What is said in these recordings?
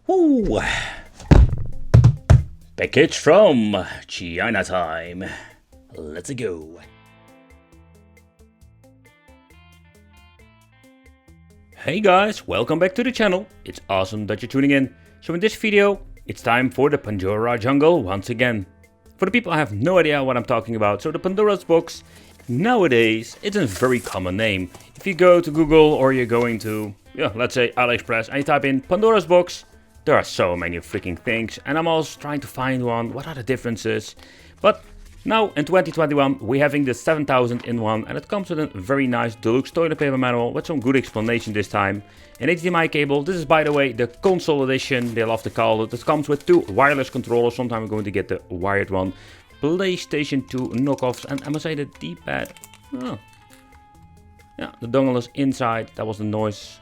Woo! Package from China time. Let's go. Hey guys, welcome back to the channel. It's awesome that you're tuning in. So in this video, it's time for the Pandora jungle once again. For the people I have no idea what I'm talking about, so the Pandora's box, nowadays, it's a very common name. If you go to Google or you're going to, let's say AliExpress, and you type in Pandora's box, there are so many freaking things, and I'm always trying to find one, what are the differences. But now in 2021, we're having the 7000 in one, and it comes with a very nice deluxe toilet paper manual with some good explanation this time. An HDMI cable, this is by the way the console edition, they love to call it. It comes with two wireless controllers, sometimes we're going to get the wired one. PlayStation 2 knockoffs, and I must say the D-pad, the dongle is inside, that was the noise.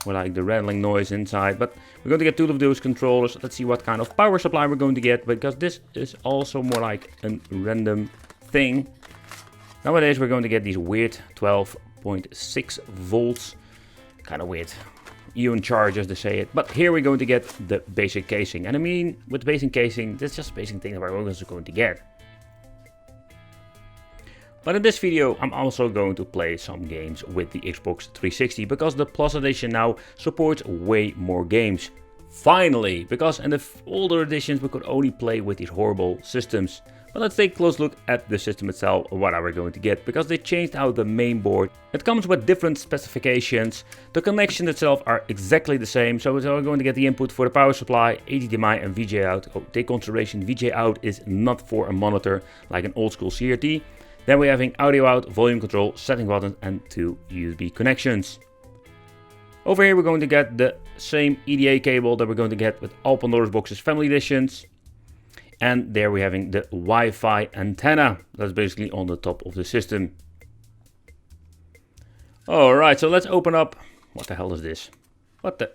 We like the rattling noise inside, but we're going to get two of those controllers. Let's see what kind of power supply we're going to get, because this is also more like a random thing. Nowadays we're going to get these weird 12.6 volts, kind of weird ion chargers to say it, but here we're going to get the basic casing. And I mean, with the basic casing, that's just basic thing that we're also going to get. But in this video, I'm also going to play some games with the Xbox 360 because the Plus Edition now supports way more games. Finally, because in the older editions we could only play with these horrible systems. But let's take a close look at the system itself, what are we going to get, because they changed out the main board. It comes with different specifications, the connections itself are exactly the same, so we're going to get the input for the power supply, HDMI and VGA out. Oh, take consideration, VGA out is not for a monitor like an old school CRT. Then we're having audio out, volume control, setting buttons and two USB connections. Over here we're going to get the same EDA cable that we're going to get with all Pandora's boxes family editions. And there we're having the Wi-Fi antenna. That's basically on the top of the system. Alright, so let's open up. What the hell is this? What the?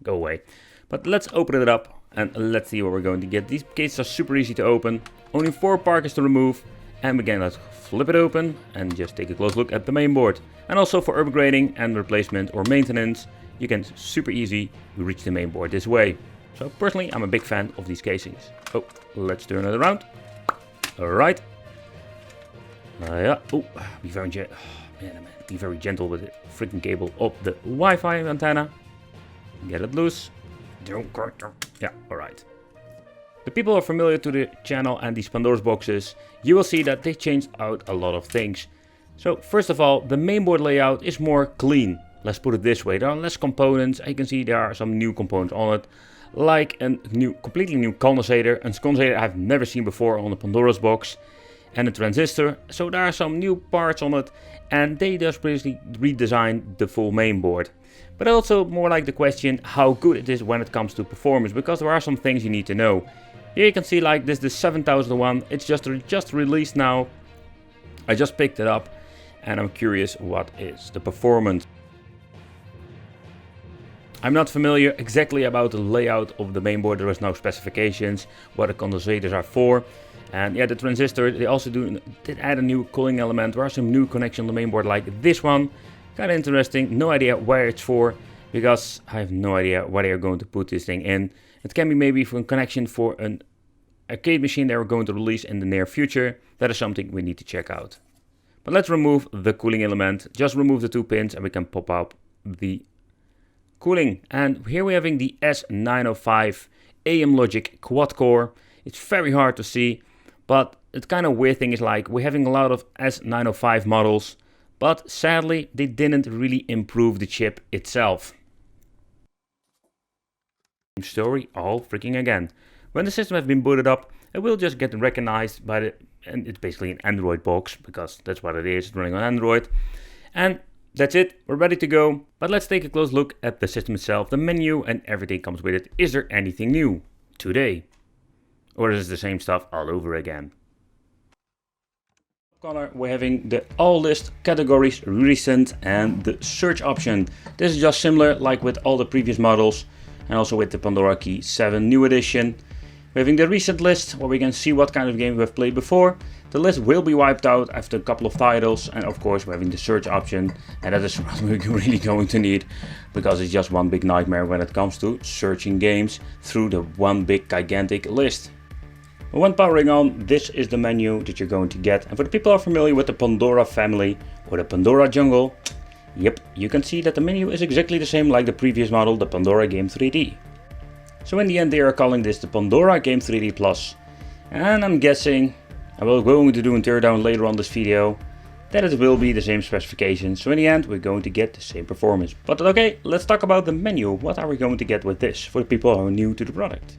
Go away. But let's open it up and let's see what we're going to get. These cases are super easy to open. Only 4 parts to remove. And again, let's flip it open and just take a close look at the main board. And also for upgrading and replacement or maintenance, you can super easy reach the main board this way. So personally, I'm a big fan of these casings. Oh, let's turn it around. Alright. Be very be very gentle with the freaking cable of the Wi-Fi antenna. Get it loose. Yeah, alright. The people who are familiar to the channel and these Pandora's boxes, you will see that they changed out a lot of things. So first of all, the mainboard layout is more clean. Let's put it this way, there are less components. You can see there are some new components on it, like a completely new condensator. A condensator I've never seen before on the Pandora's box. And a transistor, so there are some new parts on it. And they just basically redesigned the full mainboard. But also more like the question how good it is when it comes to performance, because there are some things you need to know. Here you can see like this, the 7001, it's just released now. I just picked it up and I'm curious what is the performance. I'm not familiar exactly about the layout of the mainboard, there is no specifications, what the condensators are for. And yeah, the transistor, they also did add a new cooling element. There are some new connections on the mainboard like this one. Kind of interesting, no idea where it's for, because I have no idea where they are going to put this thing in. It can be maybe for a connection for an arcade machine they are going to release in the near future. That is something we need to check out. But let's remove the cooling element. Just remove the 2 pins and we can pop up the cooling. And here we're having the S905 AM Logic quad core. It's very hard to see, but it's kind of weird thing is like we're having a lot of S905 models, but sadly they didn't really improve the chip itself. Story all freaking again. When the system has been booted up, it will just get recognized by and it's basically an Android box, because that's what it is, it's running on Android. And that's it, we're ready to go. But let's take a close look at the system itself, the menu and everything comes with it. Is there anything new today? Or is it the same stuff all over again? Color, we're having the all list, categories, recent and the search option. This is just similar like with all the previous models and also with the Pandora Key 7 new edition. We're having the recent list where we can see what kind of game we've played before. The list will be wiped out after a couple of titles, and of course we're having the search option, and that is what we're really going to need because it's just one big nightmare when it comes to searching games through the one big gigantic list. When powering on, this is the menu that you're going to get, and for the people who are familiar with the Pandora family or the Pandora jungle, yep, you can see that the menu is exactly the same like the previous model, the Pandora Game 3D. So in the end they are calling this the Pandora Game 3D Plus, and I'm guessing, I will going to do a teardown later on this video, that it will be the same specifications, so in the end we're going to get the same performance. But okay, let's talk about the menu. What are we going to get with this for the people who are new to the product?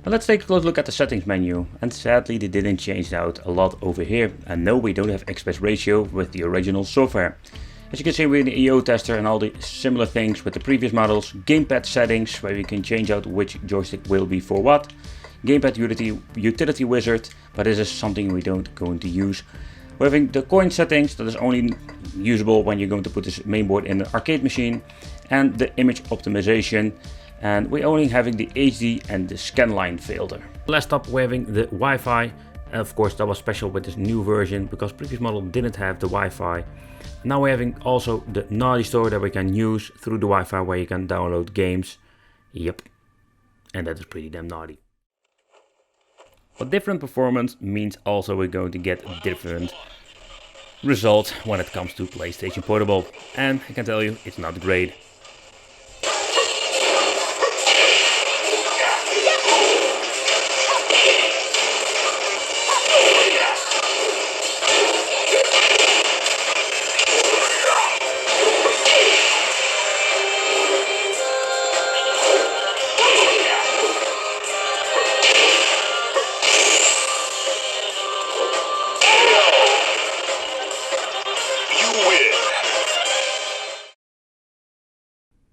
Well, let's take a close look at the settings menu, and sadly they didn't change out a lot over here, and no, we don't have aspect ratio with the original software. As you can see, we're in the EO tester and all the similar things with the previous models. Gamepad settings, where you can change out which joystick will be for what. Gamepad utility wizard, but this is something we don't going to use. We're having the coin settings, that is only usable when you're going to put this mainboard in the arcade machine. And the image optimization. And we're only having the HD and the scanline filter. Last up, we're having the Wi-Fi. And of course that was special with this new version because previous model didn't have the Wi-Fi. Now we're having also the Naughty Store that we can use through the Wi-Fi where you can download games. Yep, and that is pretty damn naughty. But different performance means also we're going to get a different result when it comes to PlayStation Portable. And I can tell you, it's not great.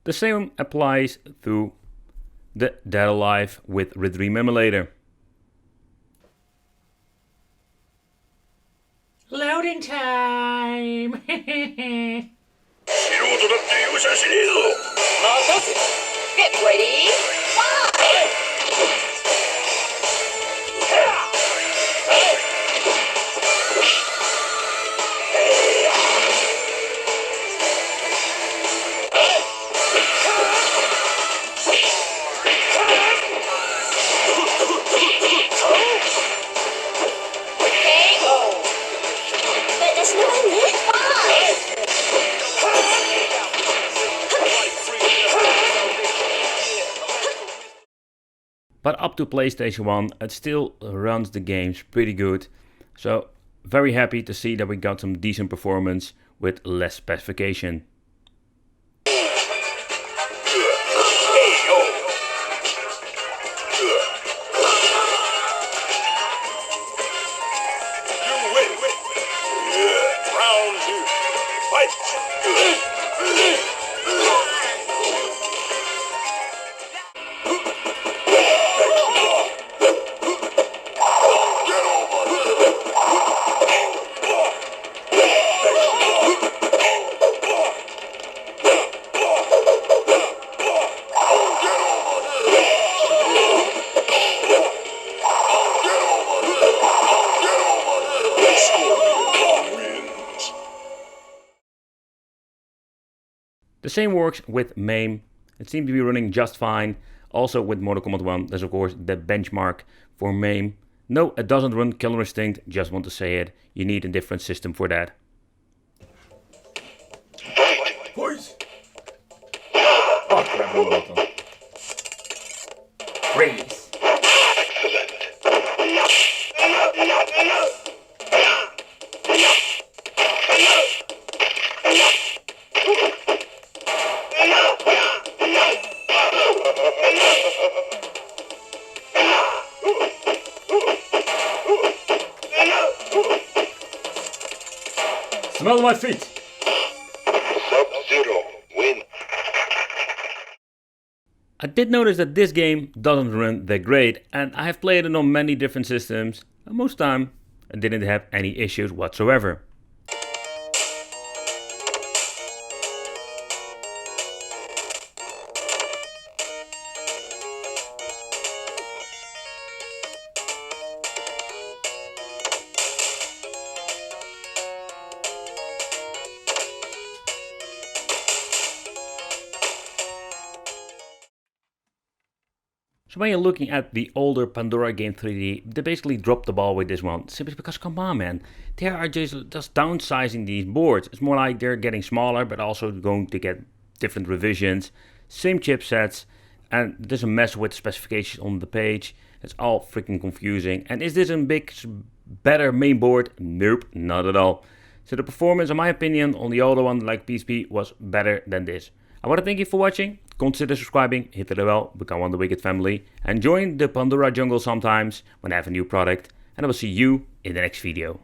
The same applies to the Dead Alive with Redream Emulator. Loading time! Get ready, fight! But up to PlayStation 1, it still runs the games pretty good. So very happy to see that we got some decent performance with less specification. The same works with MAME. It seems to be running just fine. Also with Mortal Kombat 1, there's of course the benchmark for MAME. No, it doesn't run Killer Instinct, just want to say it. You need a different system for that. Boys! Freeze! Smell my feet! Sub-Zero win. I did notice that this game doesn't run that great, and I have played it on many different systems, and most time I didn't have any issues whatsoever. So when you're looking at the older Pandora game 3D, they basically dropped the ball with this one. Simply because, come on man, they are just downsizing these boards. It's more like they're getting smaller, but also going to get different revisions, same chipsets, and there's a mess with specifications on the page. It's all freaking confusing. And is this a big, better main board? Nope, not at all. So the performance, in my opinion, on the older one like PSP was better than this. I want to thank you for watching. Consider subscribing, hit the bell, become one of the Wicked family, and join the Pandora jungle sometimes when I have a new product. And I will see you in the next video.